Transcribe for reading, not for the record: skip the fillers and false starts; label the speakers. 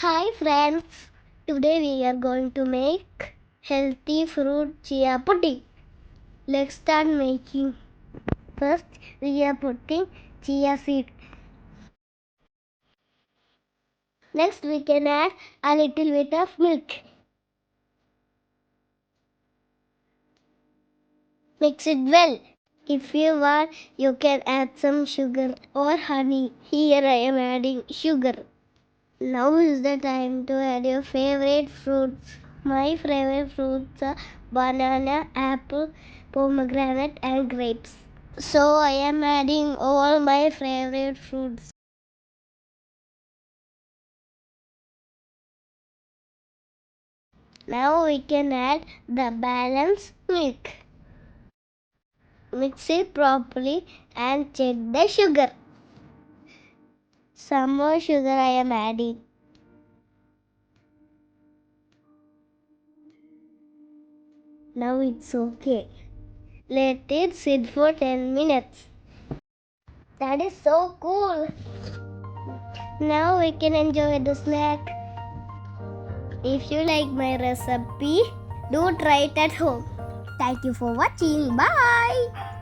Speaker 1: Hi friends, today we are going to make healthy fruit chia pudding. Let's start making. First, we are putting chia seed. Next, we can add a little bit of milk. Mix it well. If you want, you can add some sugar or honey. Here I am adding sugar. Now is the time to add your favorite fruits. My favorite fruits are banana, apple, pomegranate and grapes. So I am adding all my favorite fruits. Now we can add the balanced milk. Mix it properly and check the sugar. Some more sugar I am adding. Now it's okay. Let it sit for 10 minutes. That is so cool. Now we can enjoy the snack. If you like my recipe, do try it at home. Thank you for watching. Bye.